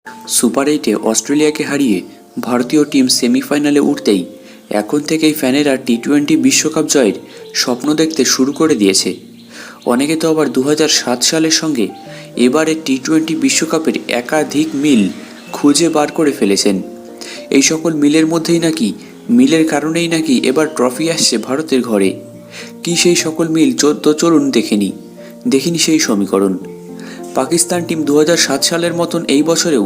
Super 8-এ অস্ট্রেলিয়াকে হারিয়ে ভারতীয় team সেমিফাইনালে উঠতেই এখন থেকেই ফ্যানেরা টি-20 বিশ্বকাপ জয়ের স্বপ্ন দেখতে শুরু করে দিয়েছে। অনেকে তো আবার 2007 সালের সঙ্গে এবারের টি-20 বিশ্বকাপের একাধিক মিল খুঁজে বার করে ফেলেছেন। এই সকল মিলের মধ্যেই নাকি মিলের কারণেই নাকি এবার ট্রফি আসছে ভারতের ঘরে। কি সেই সকল মিল চলুন দেখিনি সেই সমীকরণ। পাকিস্তান টিম 2007 সালের মতন এই বছরেও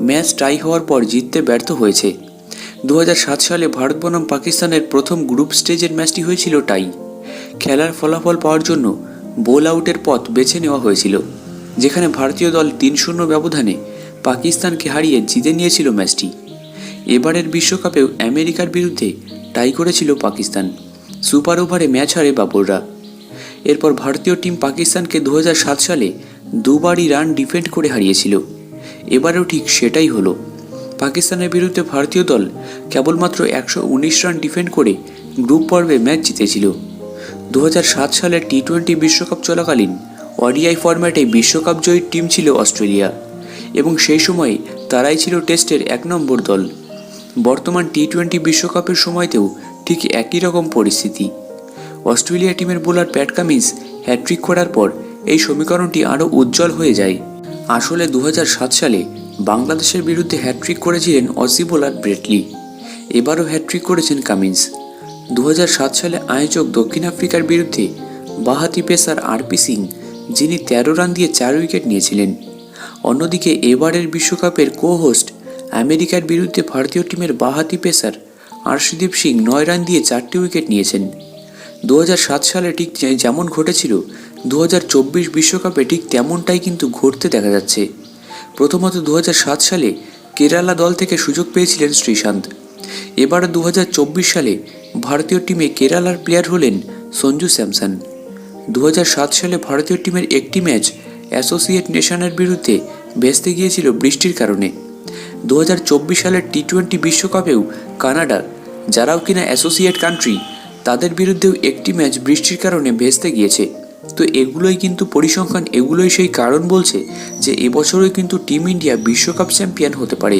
ম্যাচ টাই হওয়ার পর জিততে ব্যর্থ হয়েছে। 2007 সালে ভারত বনাম পাকিস্তানের প্রথম গ্রুপ স্টেজের ম্যাচটি হয়েছিল টাই। খেলার ফলাফল পাওয়ার জন্য বোল আউটের পথ বেছে নেওয়া হয়েছিল, যেখানে ভারতীয় দল 3-0 ব্যবধানে পাকিস্তানকে হারিয়ে জিতে নিয়েছিল ম্যাচটি। এবারের বিশ্বকাপেও আমেরিকার বিরুদ্ধে টাই করেছিল পাকিস্তান। সুপার ওভারে ম্যাচ হারে বাবররা। এরপর ভারতীয় টিম পাকিস্তানকে 2007 সালে দুবারই রান ডিফেন্ড করে হারিয়েছিল। এবারেও ঠিক সেটাই হলো। পাকিস্তানের বিরুদ্ধে ভারতীয় দল কেবলমাত্র 119 রান ডিফেন্ড করে গ্রুপ পর্বে ম্যাচ জিতেছিল। 2007 সালের টি-20 বিশ্বকাপ চলাকালীন ওডিআই ফরম্যাটে বিশ্বকাপ জয়ী টিম ছিল অস্ট্রেলিয়া, এবং সেই সময়ে তারাই ছিল টেস্টের 1 নম্বর দল। বর্তমান টি-20 বিশ্বকাপের সময়তেও ঠিক একই রকম পরিস্থিতি। অস্ট্রেলিয়া টিমের বোলার প্যাট কামিন্স হ্যাট্রিক করার পর এই সমীকরণটি আরও উজ্জ্বল হয়ে যায়। আসলে 2007 সালে বাংলাদেশের বিরুদ্ধে হ্যাট্রিক করেছিলেন অসি বোলার ব্রেট লি। এবারও হ্যাট্রিক করেছেন কামিন্স। 2007 সালে আয়োজক দক্ষিণ আফ্রিকার বিরুদ্ধে বাঁহাতি পেসার আরপি সিং, যিনি 13 রান দিয়ে 4 উইকেট নিয়েছিলেন। অন্যদিকে এবারের বিশ্বকাপের কো-হোস্ট আমেরিকার বিরুদ্ধে ভারতীয় টিমের বাঁহাতি পেসার আর্শদীপ সিং 9 রান দিয়ে 4টি উইকেট নিয়েছেন। 2007 সালে ঠিক যেমন ঘটেছিল 2024 বিশ্বকাপে ঠিক তেমনটাই কিন্তু ঘটতে দেখা যাচ্ছে। প্রথমত 2007 সালে কেরালা দল থেকে সুযোগ পেয়েছিলেন শ্রীশান্ত। এবার 2024 সালে ভারতীয় টিমে কেরালার প্লেয়ার হলেন সঞ্জু স্যামসন। 2007 সালে ভারতীয় টিমের একটি ম্যাচ অ্যাসোসিয়েট নেশনের বিরুদ্ধে ভেস্তে গিয়েছিল বৃষ্টির কারণে। 2024 সালের টি-20 বিশ্বকাপেও কানাডা, যারাও কিনা অ্যাসোসিয়েট কান্ট্রি, তাদের বিরুদ্ধেও একটি ম্যাচ বৃষ্টির কারণে ভেস্তে গিয়েছে। তো এগুলোই কিন্তু পরিসংখ্যান, এগুলোই সেই কারণ বলছে যে এবছরই কিন্তু টিম ইন্ডিয়া বিশ্বকাপ চ্যাম্পিয়ন হতে পারে।